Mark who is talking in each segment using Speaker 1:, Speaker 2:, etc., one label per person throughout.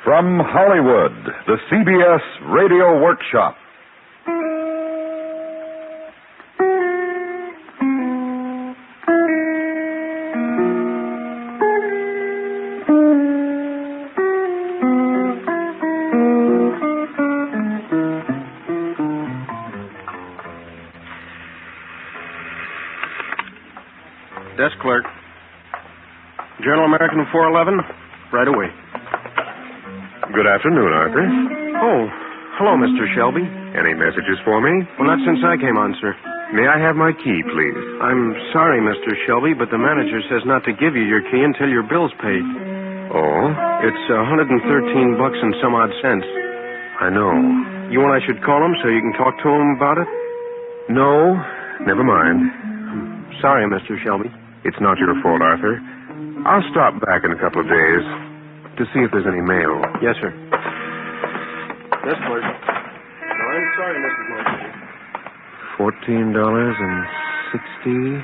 Speaker 1: From Hollywood, the CBS Radio Workshop.
Speaker 2: Desk clerk. Journal American 411, right away.
Speaker 3: Good afternoon, Arthur.
Speaker 2: Oh, hello, Mr. Shelby.
Speaker 3: Any messages for me?
Speaker 2: Well, not since I came on, sir.
Speaker 3: May I have my key, please?
Speaker 2: I'm sorry, Mr. Shelby, but the manager says not to give you your key until your bill's paid.
Speaker 3: Oh?
Speaker 2: It's $113 and some odd cents.
Speaker 3: I know.
Speaker 2: You want I should call him so you can talk to him about it?
Speaker 3: No, never mind.
Speaker 2: Sorry, Mr. Shelby.
Speaker 3: It's not your fault, Arthur. I'll stop back in a couple of days to see if there's any mail.
Speaker 2: Yes, sir. Desk clerk. No, I'm sorry, Mrs. Martin.
Speaker 3: $14.60,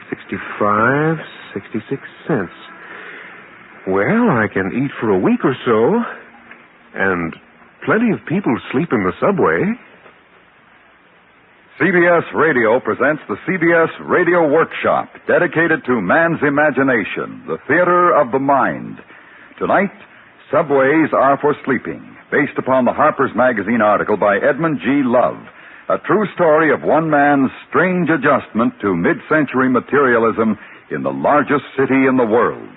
Speaker 3: 65, 66 cents. Well, I can eat for a week or so, and plenty of people sleep in the subway.
Speaker 1: CBS Radio presents the CBS Radio Workshop, dedicated to man's imagination, the theater of the mind. Tonight, Subways Are for Sleeping, based upon the Harper's Magazine article by Edmund G. Love, a true story of one man's strange adjustment to mid-century materialism in the largest city in the world.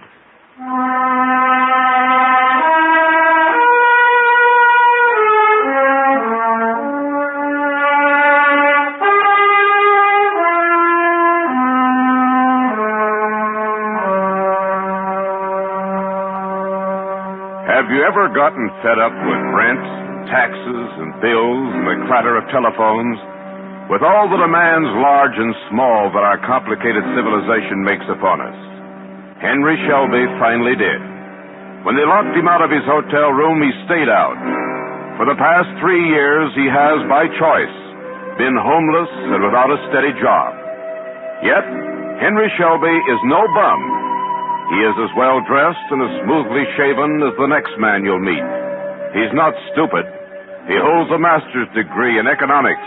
Speaker 4: Have you ever gotten fed up with rent, taxes, and bills, and the clatter of telephones? With all the demands, large and small, that our complicated civilization makes upon us? Henry Shelby finally did. When they locked him out of his hotel room, he stayed out. For the past 3 years, he has, by choice, been homeless and without a steady job. Yet, Henry Shelby is no bum. He is as well dressed and as smoothly shaven as the next man you'll meet. He's not stupid. He holds a master's degree in economics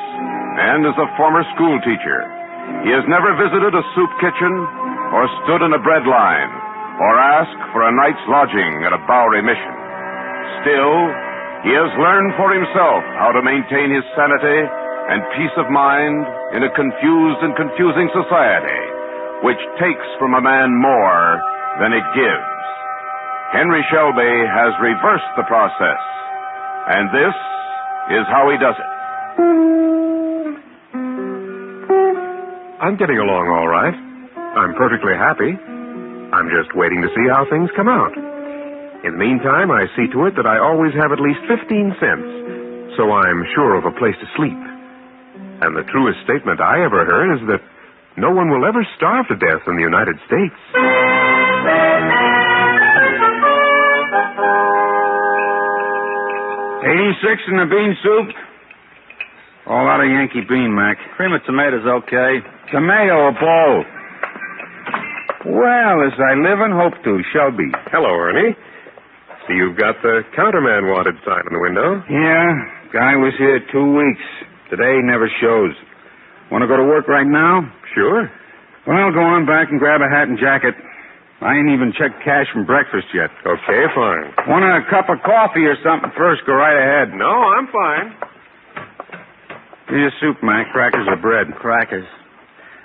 Speaker 4: and is a former schoolteacher. He has never visited a soup kitchen or stood in a breadline or asked for a night's lodging at a Bowery mission. Still, he has learned for himself how to maintain his sanity and peace of mind in a confused and confusing society, which takes from a man more than it gives. Henry Shelby has reversed the process, and this is how he does it.
Speaker 3: I'm getting along all right. I'm perfectly happy. I'm just waiting to see how things come out. In the meantime, I see to it that I always have at least 15 cents, so I'm sure of a place to sleep. And the truest statement I ever heard is that no one will ever starve to death in the United States.
Speaker 5: 86 in the bean soup. All out of Yankee bean, Mac.
Speaker 6: Cream of tomatoes, okay.
Speaker 5: Tomato a bowl. Well, as I live and hope to, Shelby.
Speaker 3: Hello, Ernie. See, you've got the counterman wanted sign in the window.
Speaker 5: Yeah, guy was here 2 weeks. Today never shows. Want to go to work right now?
Speaker 3: Sure.
Speaker 5: Well, go on back and grab a hat and jacket. I ain't even checked cash from breakfast yet.
Speaker 3: Okay, fine.
Speaker 5: Want a cup of coffee or something first? Go right ahead.
Speaker 3: No, I'm fine.
Speaker 5: Here's your soup, Mac. Crackers or bread?
Speaker 6: Crackers.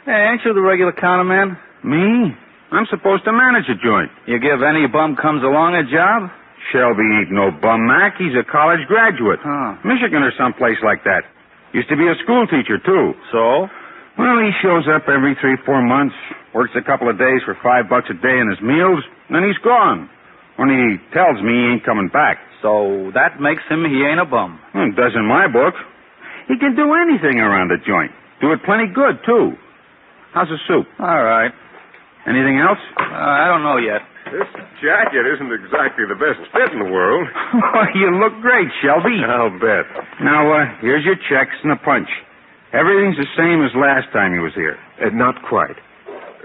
Speaker 6: Hey, ain't you the regular counterman?
Speaker 5: Me? I'm supposed to manage a joint.
Speaker 6: You give any bum comes along a job?
Speaker 5: Shelby ain't no bum, Mac. He's a college graduate.
Speaker 6: Huh.
Speaker 5: Michigan or someplace like that. Used to be a schoolteacher, too.
Speaker 6: So?
Speaker 5: Well, he shows up every 3-4 months, works a couple of days for $5 a day in his meals, and then he's gone. When he tells me he ain't coming back.
Speaker 6: So that makes him he ain't a bum.
Speaker 5: Well, it does in my book. He can do anything around the joint. Do it plenty good, too. How's the soup?
Speaker 6: All right.
Speaker 5: Anything else?
Speaker 6: I don't know yet.
Speaker 3: This jacket isn't exactly the best fit in the world.
Speaker 5: You look great, Shelby.
Speaker 3: I'll bet.
Speaker 5: Now, here's your checks and a punch. Everything's the same as last time he was here.
Speaker 3: Not quite.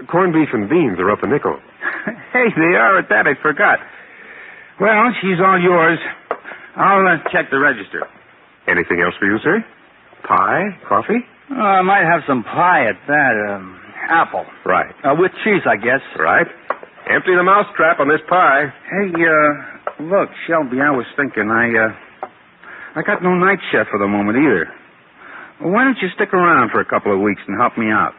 Speaker 3: Corned beef and beans are up a nickel.
Speaker 5: Hey, they are at that. I forgot. Well, she's all yours. I'll check the register.
Speaker 3: Anything else for you, sir? Pie? Coffee?
Speaker 6: I might have some pie at that. Apple.
Speaker 3: Right.
Speaker 6: With cheese, I guess.
Speaker 3: Right. Empty the mousetrap on this pie.
Speaker 5: Hey, look, Shelby, I was thinking, I got no night chef for the moment either. Well, why don't you stick around for a couple of weeks and help me out?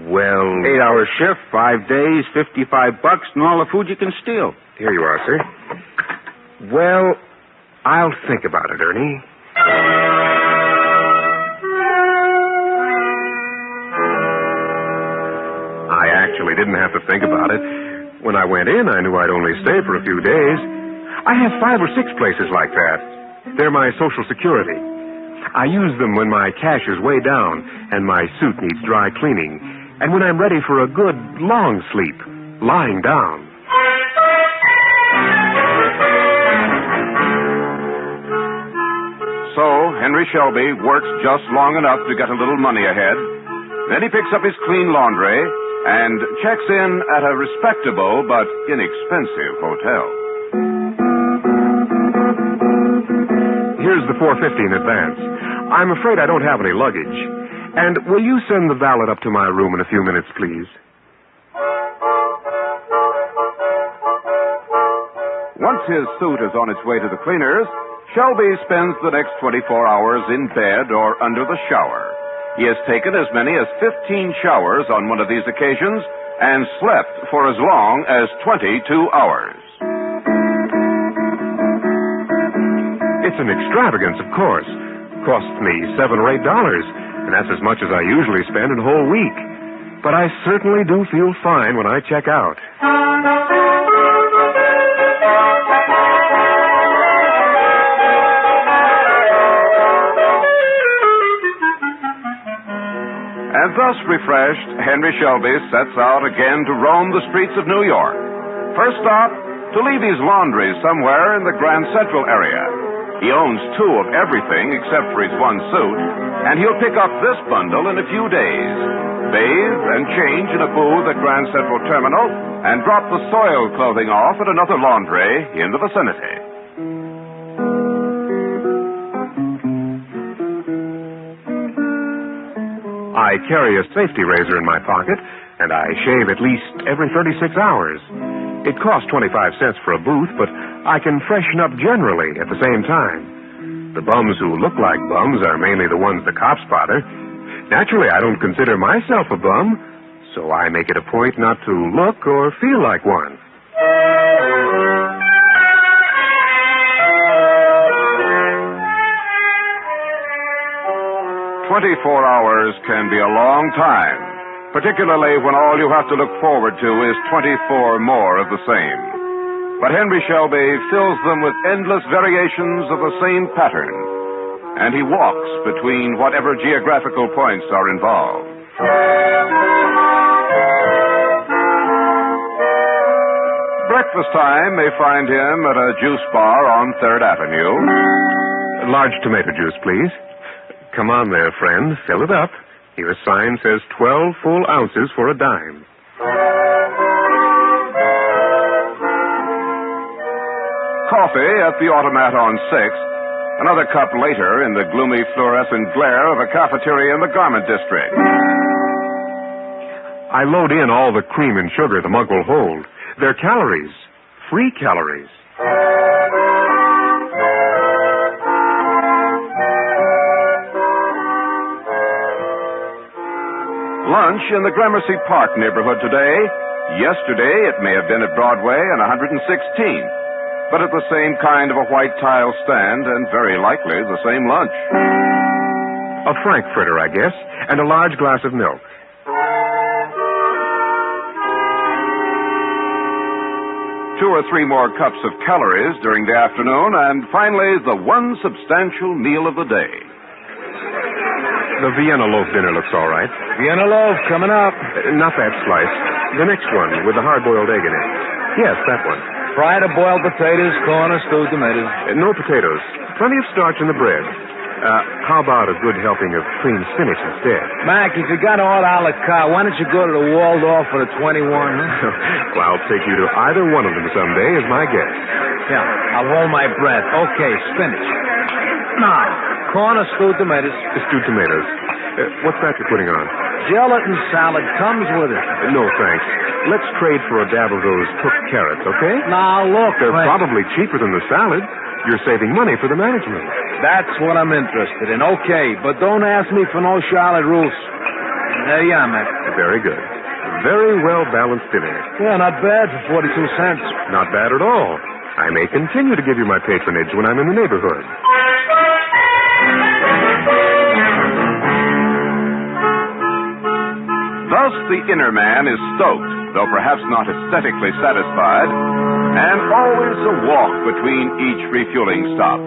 Speaker 3: Well...
Speaker 5: 8-hour shift, 5 days, $55, and all the food you can steal.
Speaker 3: Here you are, sir. Well, I'll think about it, Ernie. I actually didn't have to think about it. When I went in, I knew I'd only stay for a few days. I have 5 or 6 places like that. They're my Social Security. I use them when my cash is way down and my suit needs dry cleaning, and when I'm ready for a good, long sleep, lying down.
Speaker 4: So, Henry Shelby works just long enough to get a little money ahead. Then he picks up his clean laundry and checks in at a respectable but inexpensive hotel.
Speaker 3: Here's the $4.50 in advance. I'm afraid I don't have any luggage. And will you send the valet up to my room in a few minutes, please?
Speaker 4: Once his suit is on its way to the cleaners, Shelby spends the next 24 hours in bed or under the shower. He has taken as many as 15 showers on one of these occasions and slept for as long as 22 hours.
Speaker 3: It's an extravagance, of course. Costs me $7 or $8, and that's as much as I usually spend in a whole week. But I certainly do feel fine when I check out.
Speaker 4: And thus refreshed, Henry Shelby sets out again to roam the streets of New York. First stop, to leave his laundry somewhere in the Grand Central area. He owns 2 of everything except for his 1 suit, and he'll pick up this bundle in a few days, bathe and change in a booth at Grand Central Terminal, and drop the soiled clothing off at another laundry in the vicinity.
Speaker 3: I carry a safety razor in my pocket, and I shave at least every 36 hours. It costs 25 cents for a booth, but I can freshen up generally at the same time. The bums who look like bums are mainly the ones the cops bother. Naturally, I don't consider myself a bum, so I make it a point not to look or feel like one.
Speaker 4: "24 hours can be a long time, particularly when all you have to look forward to is 24 more of the same. But Henry Shelby fills them with endless variations of the same pattern, and he walks between whatever geographical points are involved. Breakfast time may find him at a juice bar on 3rd Avenue.
Speaker 3: Large tomato juice, please. Come on there, friend. Fill it up. Your sign says 12 full ounces for a dime.
Speaker 4: Coffee at the automat on 6th. Another cup later in the gloomy fluorescent glare of a cafeteria in the garment district.
Speaker 3: I load in all the cream and sugar the mug will hold. They're calories. Free calories.
Speaker 4: Lunch in the Gramercy Park neighborhood today. Yesterday, it may have been at Broadway and 116th, but at the same kind of a white tile stand and very likely the same lunch.
Speaker 3: A frankfurter, I guess, and a large glass of milk.
Speaker 4: Two or three more cups of calories during the afternoon, and finally, the one substantial meal of the day.
Speaker 3: The Vienna loaf dinner looks all right.
Speaker 6: Vienna loaf coming up.
Speaker 3: Not that slice. The next one with the hard-boiled egg in it. Yes, that one.
Speaker 6: Fried or boiled potatoes, corn or stewed tomatoes.
Speaker 3: No potatoes. Plenty of starch in the bread. How about a good helping of cream spinach instead?
Speaker 6: Mac, if you got all a la carte, why don't you go to the Waldorf for the 21, huh?
Speaker 3: Well, I'll take you to either one of them someday as my guest.
Speaker 6: Yeah, I'll hold my breath. Okay, spinach. Now, corn or stewed tomatoes?
Speaker 3: Stewed tomatoes. What's that you're putting on?
Speaker 6: Gelatin salad comes with it.
Speaker 3: No, thanks. Let's trade for a dab of those cooked carrots, okay?
Speaker 6: Now, look,
Speaker 3: They're
Speaker 6: Frank.
Speaker 3: probably cheaper than the salad. You're saving money for the management.
Speaker 6: That's what I'm interested in. Okay, but don't ask me for no Charlotte rules. There you are, Mac.
Speaker 3: Very good. Very well-balanced dinner.
Speaker 6: Yeah, not bad for 42 cents.
Speaker 3: Not bad at all. I may continue to give you my patronage when I'm in the neighborhood.
Speaker 4: Thus, the inner man is stoked, though perhaps not aesthetically satisfied, and always a walk between each refueling stop.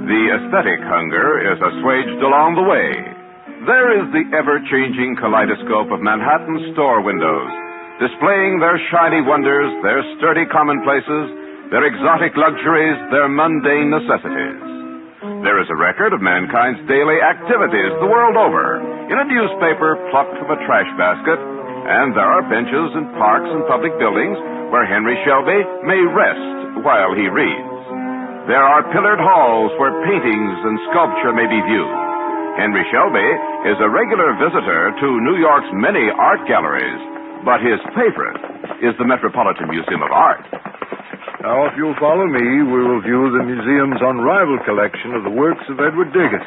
Speaker 4: The aesthetic hunger is assuaged along the way. There is the ever-changing kaleidoscope of Manhattan store windows, displaying their shiny wonders, their sturdy commonplaces, their exotic luxuries, their mundane necessities. There is a record of mankind's daily activities the world over, in a newspaper plucked from a trash basket, and there are benches in parks and public buildings where Henry Shelby may rest while he reads. There are pillared halls where paintings and sculpture may be viewed. Henry Shelby is a regular visitor to New York's many art galleries, but his favorite is the Metropolitan Museum of Art.
Speaker 2: Now, if you'll follow me, we will view the museum's unrivaled collection of the works of Edward Degas.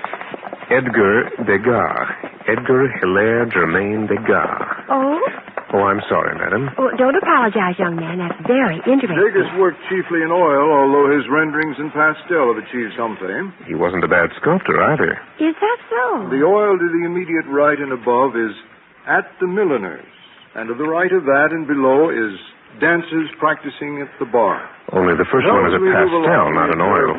Speaker 3: Edgar Degas. Edgar Hilaire Germain Degas.
Speaker 7: Oh?
Speaker 3: Oh, I'm sorry, madam.
Speaker 7: Oh, don't apologize, young man. That's very interesting.
Speaker 2: Degas worked chiefly in oil, although his renderings in pastel have achieved some fame.
Speaker 3: He wasn't a bad sculptor either.
Speaker 7: Is that so?
Speaker 2: The oil to the immediate right and above is At the Milliner's, and to the right of that and below is Dancers Practicing at the Bar.
Speaker 3: Only the first one is a pastel, not an oil.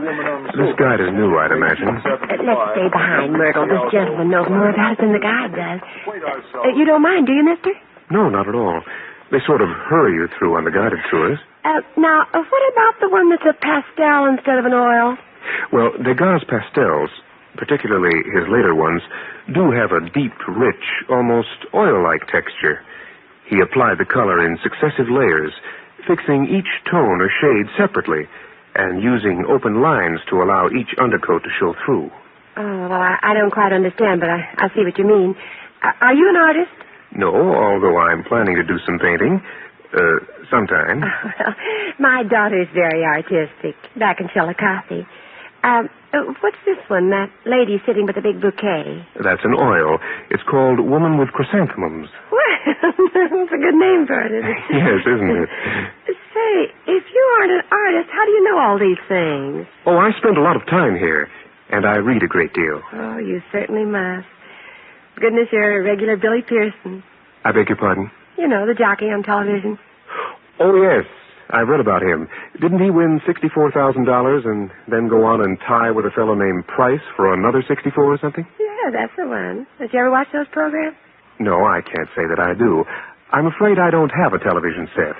Speaker 3: This guide is new, I'd imagine.
Speaker 7: Let's stay behind, Myrtle. This gentleman knows more about it than the guide does. You don't mind, do you, mister?
Speaker 3: No, not at all. They sort of hurry you through on the guided tours.
Speaker 7: Now, what about the one that's a pastel instead of an oil?
Speaker 3: Well, Degas' pastels, particularly his later ones, do have a deep, rich, almost oil-like texture. He applied the color in successive layers, fixing each tone or shade separately, and using open lines to allow each undercoat to show through.
Speaker 7: Oh, well, I don't quite understand, but I see what you mean. Are you an artist?
Speaker 3: No, although I'm planning to do some painting, sometime.
Speaker 7: Well, my daughter's very artistic, back in Chillicothe. What's this one, that lady sitting with a big bouquet?
Speaker 3: That's an oil. It's called Woman with Chrysanthemums.
Speaker 7: Well, that's a good name for it, isn't it?
Speaker 3: Yes, isn't it?
Speaker 7: Say, if you aren't an artist, how do you know all these things?
Speaker 3: Oh, I spend a lot of time here, and I read a great deal.
Speaker 7: Oh, you certainly must. Goodness, you're a regular Billy Pearson.
Speaker 3: I beg your pardon?
Speaker 7: You know, the jockey on television.
Speaker 3: Oh, yes. I read about him. Didn't he win $64,000 and then go on and tie with a fellow named Price for another 64 or something?
Speaker 7: Yeah, that's the one. Did you ever watch those programs?
Speaker 3: No, I can't say that I do. I'm afraid I don't have a television set.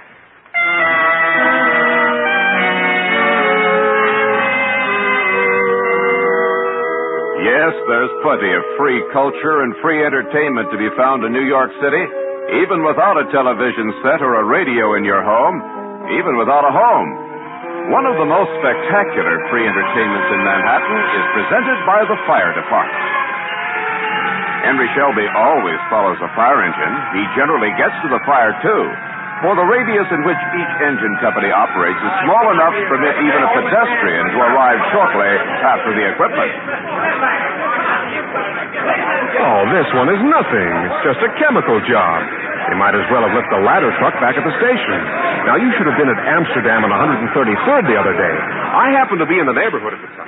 Speaker 4: Yes, there's plenty of free culture and free entertainment to be found in New York City, even without a television set or a radio in your home, even without a home. One of the most spectacular free entertainments in Manhattan is presented by the fire department. Henry Shelby always follows a fire engine. He generally gets to the fire, too, for the radius in which each engine company operates is small enough to permit even a pedestrian to arrive shortly after the equipment.
Speaker 3: Oh, this one is nothing. It's just a chemical job. They might as well have left the ladder truck back at the station. Now, you should have been at Amsterdam on 133rd the other day. I happened to be in the neighborhood at the time.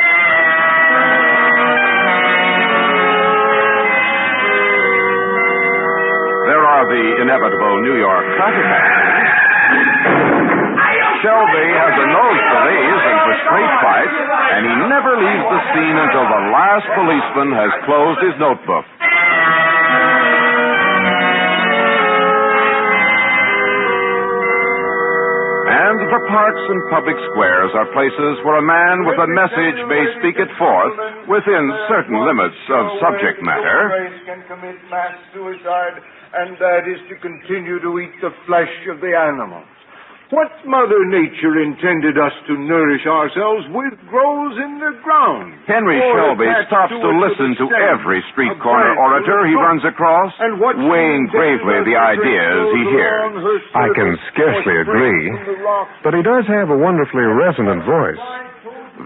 Speaker 4: There are the inevitable New York traffic accidents. Shelby has a nose for these and for straight fights, and he never leaves the scene until the last policeman has closed his notebook. And the parks and public squares are places where a man with a message may speak it forth within certain limits of subject matter.
Speaker 2: Race can commit mass suicide, and that is to continue to eat the flesh of the animals. What Mother Nature intended us to nourish ourselves with grows in the ground.
Speaker 4: Henry
Speaker 2: Or
Speaker 4: Shelby
Speaker 2: attached
Speaker 4: stops to
Speaker 2: it
Speaker 4: listen
Speaker 2: with
Speaker 4: to
Speaker 2: a stem,
Speaker 4: every street
Speaker 2: a
Speaker 4: corner
Speaker 2: branch,
Speaker 4: orator
Speaker 2: or a
Speaker 4: he
Speaker 2: trunk.
Speaker 4: runs across,
Speaker 2: And what she
Speaker 4: weighing
Speaker 2: intended
Speaker 4: gravely
Speaker 2: us
Speaker 4: the
Speaker 2: to
Speaker 4: ideas
Speaker 2: drink
Speaker 4: he
Speaker 2: goes
Speaker 4: hears.
Speaker 2: along her
Speaker 3: I can
Speaker 2: surface,
Speaker 3: scarcely
Speaker 2: or springs
Speaker 3: agree,
Speaker 2: from the rocks.
Speaker 3: but he does have a wonderfully resonant voice.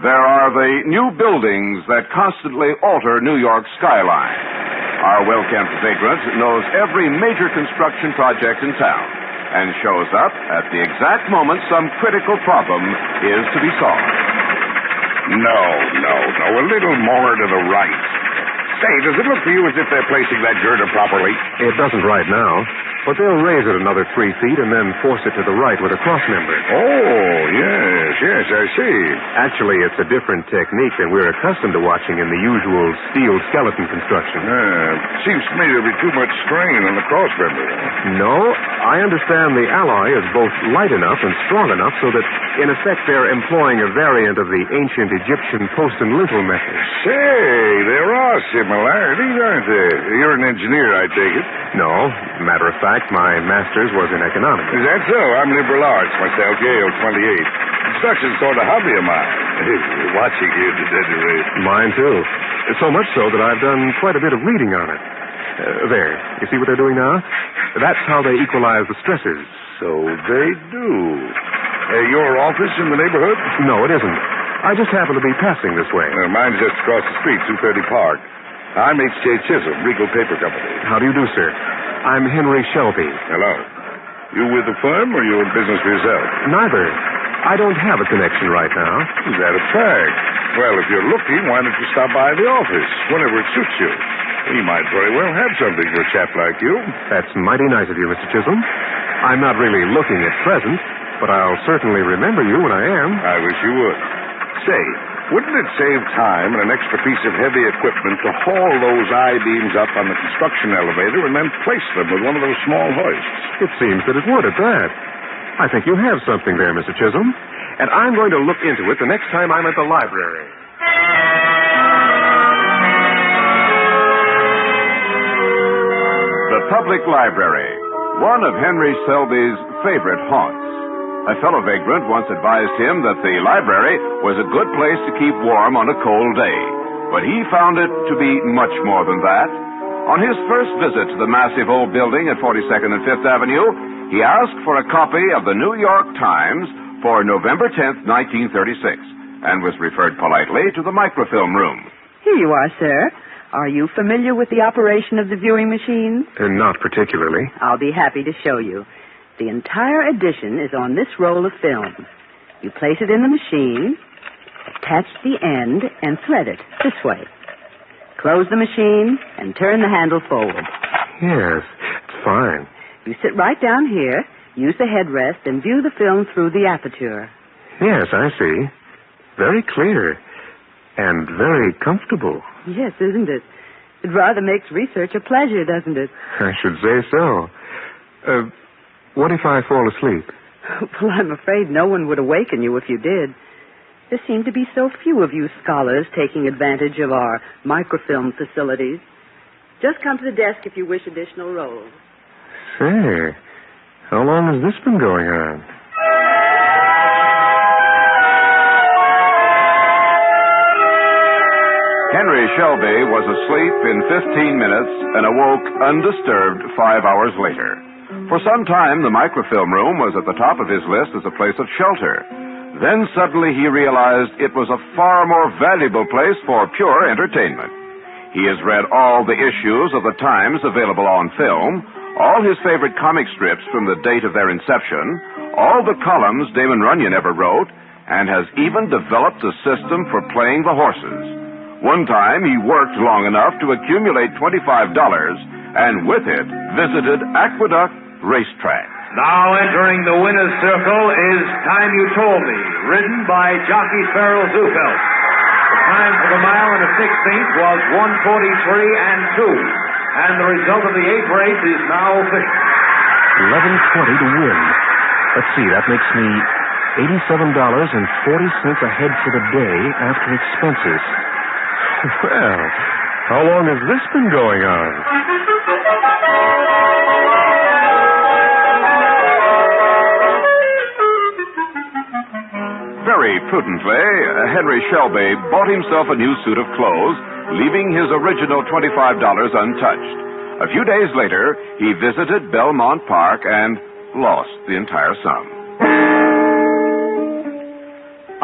Speaker 4: There are the new buildings that constantly alter New York's skyline. Our well-kept vagrant knows every major construction project in town and shows up at the exact moment some critical problem is to be solved.
Speaker 8: No. A little more to the right. Say, does it look to you as if they're placing that girder properly?
Speaker 3: It doesn't right now, but they'll raise it another 3 feet and then force it to the right with a cross member.
Speaker 8: Oh, yes, I see.
Speaker 3: Actually, it's a different technique than we're accustomed to watching in the usual steel skeleton construction.
Speaker 8: Seems to me there'll be too much strain on the cross member.
Speaker 3: No, I understand the alloy is both light enough and strong enough so that, in effect, they're employing a variant of the ancient Egyptian post and lintel method.
Speaker 8: Say, there are similarities, aren't there? You're an engineer, I take it.
Speaker 3: No, matter of fact, my master's was in economics.
Speaker 8: Is that so? I'm liberal arts myself, Yale 28. Construction's sort of hobby of mine. Watching you at any rate.
Speaker 3: Mine, too. So much so that I've done quite a bit of reading on it. There. You see what they're doing now? That's how they equalize the stresses.
Speaker 8: So they do. Your office in the neighborhood?
Speaker 3: No, it isn't. I just happen to be passing this way.
Speaker 8: Mine's just across the street, 230 Park. I'm H.J. Chisholm, Regal Paper Company.
Speaker 3: How do you do, sir? I'm Henry Shelby.
Speaker 8: Hello. You with the firm or you in business for yourself?
Speaker 3: Neither. I don't have a connection right now.
Speaker 8: Is that a fact? Well, if you're looking, why don't you stop by the office whenever it suits you? We might very well have something for a chap like you.
Speaker 3: That's mighty nice of you, Mr. Chisholm. I'm not really looking at present, but I'll certainly remember you when I am.
Speaker 8: I wish you would. Say, wouldn't it save time and an extra piece of heavy equipment to haul those I-beams up on the construction elevator and then place them with one of those small hoists?
Speaker 3: It seems that it would at that. I think you have something there, Mr. Chisholm, and I'm going to look into it the next time I'm at the library.
Speaker 4: The public library, one of Henry Selby's favorite haunts. A fellow vagrant once advised him that the library was a good place to keep warm on a cold day, but he found it to be much more than that. On his first visit to the massive old building at 42nd and 5th Avenue, he asked for a copy of the New York Times for November 10th, 1936, and was referred politely to the microfilm room.
Speaker 9: Here you are, sir. Are you familiar with the operation of the viewing machine?
Speaker 3: Not particularly.
Speaker 9: I'll be happy to show you. The entire edition is on this roll of film. You place it in the machine, attach the end, and thread it this way. Close the machine and turn the handle forward.
Speaker 3: Yes, it's fine.
Speaker 9: You sit right down here, use the headrest, and view the film through the aperture.
Speaker 3: Yes, I see. Very clear. And very comfortable.
Speaker 9: Yes, isn't it? It rather makes research a pleasure, doesn't it?
Speaker 3: I should say so. What if I fall asleep?
Speaker 9: Well, I'm afraid no one would awaken you if you did. There seem to be so few of you scholars taking advantage of our microfilm facilities. Just come to the desk if you wish additional rolls.
Speaker 3: Say, how long has this been going on?
Speaker 4: Henry Shelby was asleep in 15 minutes and awoke undisturbed 5 hours later. For some time, the microfilm room was at the top of his list as a place of shelter. Then suddenly he realized it was a far more valuable place for pure entertainment. He has read all the issues of the Times available on film, all his favorite comic strips from the date of their inception, all the columns Damon Runyon ever wrote, and has even developed a system for playing the horses. One time, he worked long enough to accumulate $25, and with it, visited Aqueduct Racetrack.
Speaker 6: Now entering the winner's circle is Time You Told Me, ridden by jockey Farrell Zufeld. The time for the mile and a 16th was 1:43 and 2, and the result of the 8th race is now official.
Speaker 3: 11:20 to win. Let's see, that makes me $87.40 ahead for the day after expenses. Well, how long has this been going on?
Speaker 4: Very prudently, Henry Shelby bought himself a new suit of clothes, leaving his original $25 untouched. A few days later, he visited Belmont Park and lost the entire sum.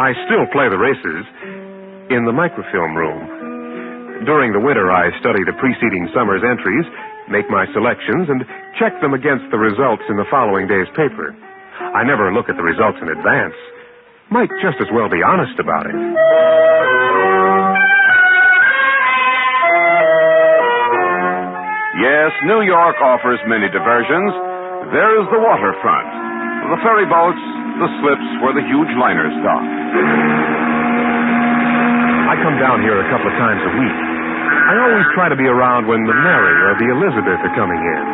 Speaker 3: I still play the races in the microfilm room. During the winter, I study the preceding summer's entries, make my selections, and check them against the results in the following day's paper. I never look at the results in advance. Might just as well be honest about it.
Speaker 4: Yes, New York offers many diversions. There is the waterfront, the ferry boats, the slips where the huge liners dock.
Speaker 3: I come down here a couple of times a week. I always try to be around when the Mary or the Elizabeth are coming in.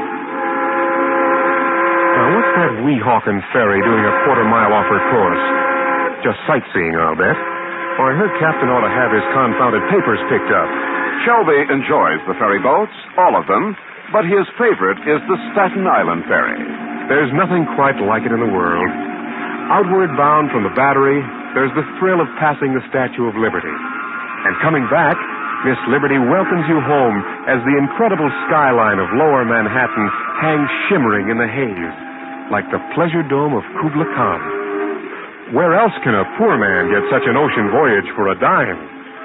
Speaker 3: Now, what's that Weehawken ferry doing a quarter-mile off her course? Just sightseeing, I'll bet. Or I heard Captain ought to have his confounded papers picked up.
Speaker 4: Shelby enjoys the ferry boats, all of them, but his favorite is the Staten Island ferry.
Speaker 3: There's nothing quite like it in the world. Outward bound from the Battery, there's the thrill of passing the Statue of Liberty. And coming back, Miss Liberty welcomes you home as the incredible skyline of Lower Manhattan hangs shimmering in the haze, like the pleasure dome of Kubla Khan. Where else can a poor man get such an ocean voyage for a dime?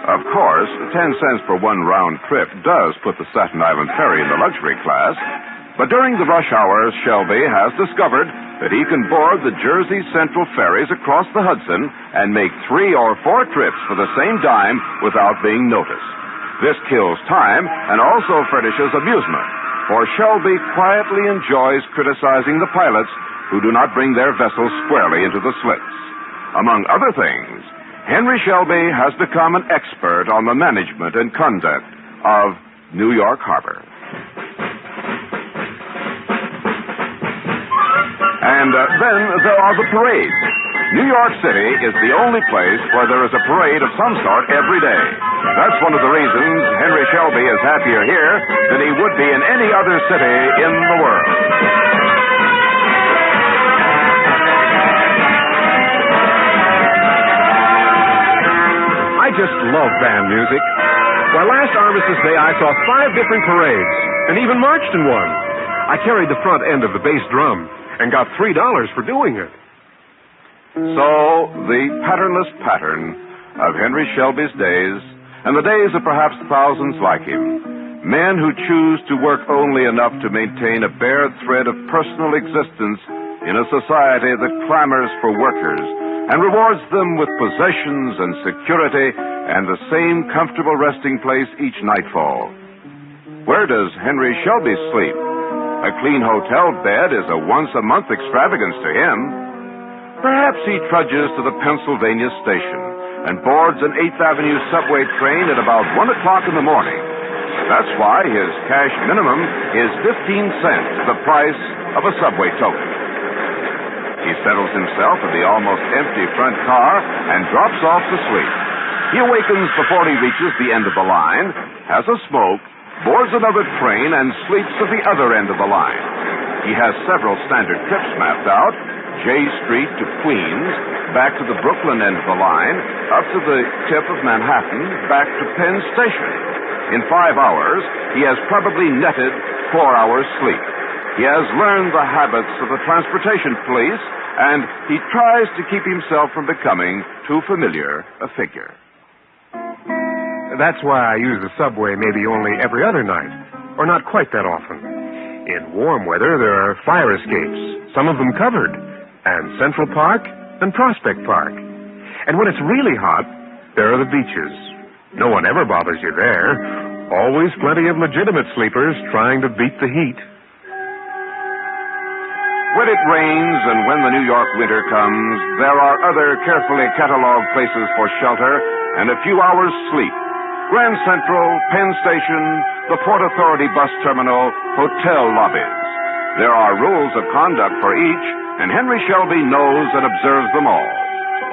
Speaker 4: Of course, 10 cents for one round trip does put the Staten Island ferry in the luxury class, but during the rush hours, Shelby has discovered that he can board the Jersey Central ferries across the Hudson and make 3 or 4 trips for the same dime without being noticed. This kills time and also furnishes amusement, for Shelby quietly enjoys criticizing the pilots who do not bring their vessels squarely into the slits. Among other things, Henry Shelby has become an expert on the management and conduct of New York Harbor. And then there are the parades. New York City is the only place where there is a parade of some sort every day. That's one of the reasons Henry Shelby is happier here than he would be in any other city in the world.
Speaker 3: I just love band music. Why, last Armistice Day I saw 5 different parades and even marched in one. I carried the front end of the bass drum and got $3 for doing it.
Speaker 4: So, the patternless pattern of Henry Shelby's days, and the days of perhaps thousands like him, men who choose to work only enough to maintain a bare thread of personal existence in a society that clamors for workers and rewards them with possessions and security and the same comfortable resting place each nightfall. Where does Henry Shelby sleep? A clean hotel bed is a once-a-month extravagance to him. Perhaps he trudges to the Pennsylvania station and boards an 8th Avenue subway train at about 1 o'clock in the morning. That's why his cash minimum is 15 cents, the price of a subway token. He settles himself in the almost empty front car and drops off to sleep. He awakens before he reaches the end of the line, has a smoke, boards another train, and sleeps at the other end of the line. He has several standard trips mapped out: J Street to Queens, back to the Brooklyn end of the line, up to the tip of Manhattan, back to Penn Station. In 5 hours, he has probably netted 4 hours sleep. He has learned the habits of the transportation police, and he tries to keep himself from becoming too familiar a figure.
Speaker 3: That's why I use the subway maybe only every other night, or not quite that often. In warm weather, there are fire escapes, some of them covered, and Central Park and Prospect Park. And when it's really hot, there are the beaches. No one ever bothers you there. Always plenty of legitimate sleepers trying to beat the heat.
Speaker 4: When it rains and when the New York winter comes, there are other carefully cataloged places for shelter and a few hours' sleep. Grand Central, Penn Station, the Port Authority bus terminal, hotel lobbies. There are rules of conduct for each, and Henry Shelby knows and observes them all.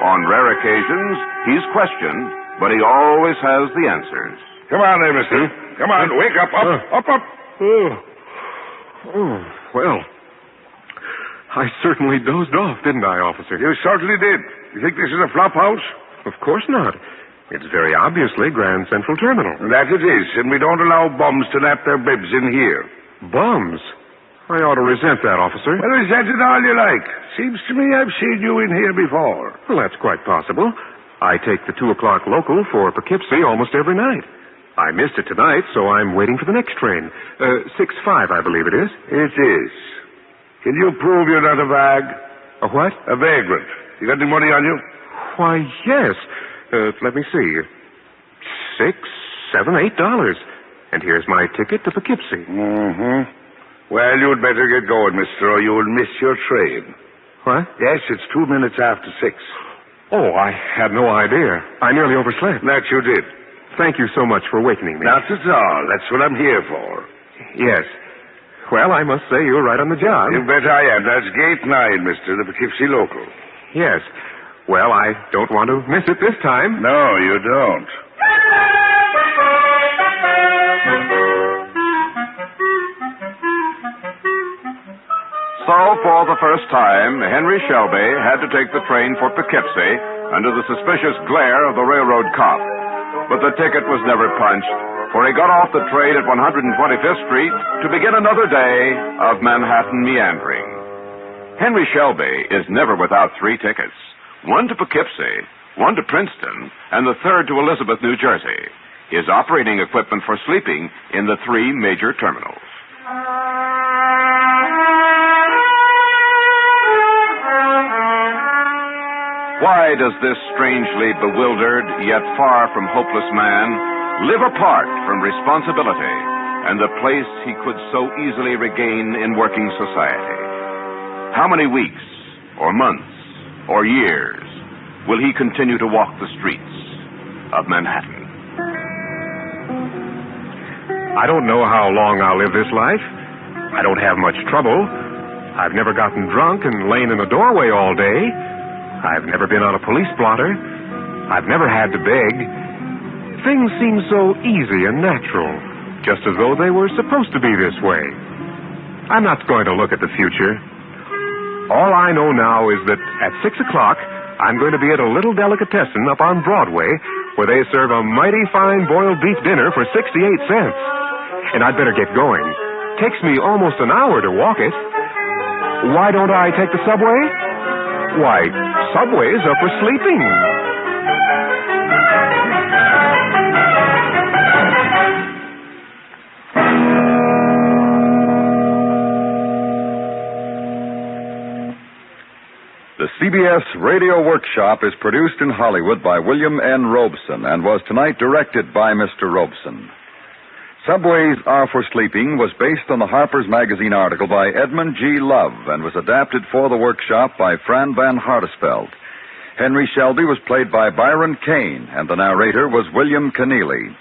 Speaker 4: On rare occasions, he's questioned, but he always has the answers.
Speaker 8: Come on there, mister. Come on, wake up, up.
Speaker 3: Well, I certainly dozed off, didn't I, officer?
Speaker 8: You certainly did. You think this is a flop house?
Speaker 3: Of course not. It's very obviously Grand Central Terminal.
Speaker 8: That it is, and we don't allow bums to nap their bibs in here.
Speaker 3: Bums? I ought to resent that, officer.
Speaker 8: Well, resent it all you like. Seems to me I've seen you in here before.
Speaker 3: Well, that's quite possible. I take the 2 o'clock local for Poughkeepsie almost every night. I missed it tonight, so I'm waiting for the next train. 6:05, I believe it is.
Speaker 8: It is. Can you prove you're not a vag?
Speaker 3: A what?
Speaker 8: A vagrant. You got any money on you?
Speaker 3: Why, yes. Let me see. $6, $7, $8. And here's my ticket to Poughkeepsie.
Speaker 8: Mm-hmm. Well, you'd better get going, mister, or you'll miss your train.
Speaker 3: What?
Speaker 8: Yes, it's 2 minutes after 6.
Speaker 3: Oh, I had no idea. I nearly overslept.
Speaker 8: That you did.
Speaker 3: Thank you so much for awakening me.
Speaker 8: Not at all. That's what I'm here for.
Speaker 3: Yes. Well, I must say you're right on the job.
Speaker 8: You bet I am. That's gate 9, mister, the Poughkeepsie local.
Speaker 3: Yes. Well, I don't want to miss it this time.
Speaker 8: No, you don't.
Speaker 4: So, for the first time, Henry Shelby had to take the train for Poughkeepsie under the suspicious glare of the railroad cop. But the ticket was never punched, for he got off the train at 125th Street to begin another day of Manhattan meandering. Henry Shelby is never without 3 tickets. 1 to Poughkeepsie, 1 to Princeton, and the 3rd to Elizabeth, New Jersey. His operating equipment for sleeping in the 3 major terminals. Why does this strangely bewildered, yet far from hopeless man live apart from responsibility and the place he could so easily regain in working society? How many weeks, or months, or years will he continue to walk the streets of Manhattan?
Speaker 3: I don't know how long I'll live this life. I don't have much trouble. I've never gotten drunk and lain in a doorway all day. I've never been on a police blotter. I've never had to beg. Things seem so easy and natural, just as though they were supposed to be this way. I'm not going to look at the future. All I know now is that at 6 o'clock, I'm going to be at a little delicatessen up on Broadway where they serve a mighty fine boiled beef dinner for 68 cents. And I'd better get going. Takes me almost an hour to walk it. Why don't I take the subway? Why, subways are for sleeping.
Speaker 1: The CBS Radio Workshop is produced in Hollywood by William N. Robeson and was tonight directed by Mr. Robeson. Subways Are for Sleeping was based on the Harper's Magazine article by Edmund G. Love and was adapted for the workshop by Fran Van Hartesveld. Henry Shelby was played by Byron Kane, and the narrator was William Keneally.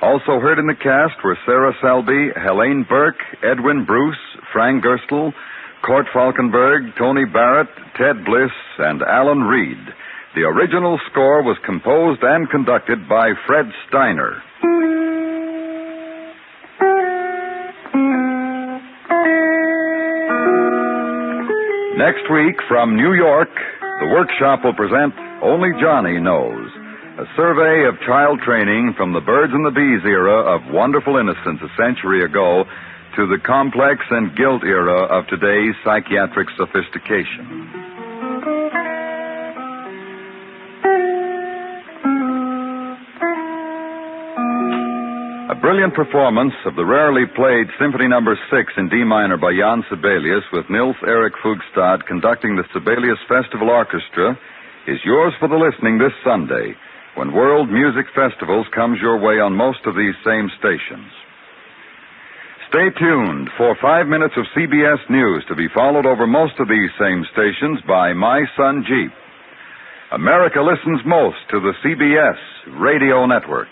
Speaker 1: Also heard in the cast were Sarah Selby, Helene Burke, Edwin Bruce, Frank Gerstle, Court Falkenberg, Tony Barrett, Ted Bliss, and Alan Reed. The original score was composed and conducted by Fred Steiner. Next week, from New York, the workshop will present Only Johnny Knows, a survey of child training from the birds and the bees era of wonderful innocence a century ago to the complex and guilt era of today's psychiatric sophistication. A brilliant performance of the rarely played Symphony No. 6 in D minor by Jan Sibelius with Nils Erik Fugstad conducting the Sibelius Festival Orchestra is yours for the listening this Sunday when World Music Festivals comes your way on most of these same stations. Stay tuned for 5 minutes of CBS News to be followed over most of these same stations by My Son Jeep. America listens most to the CBS Radio Network.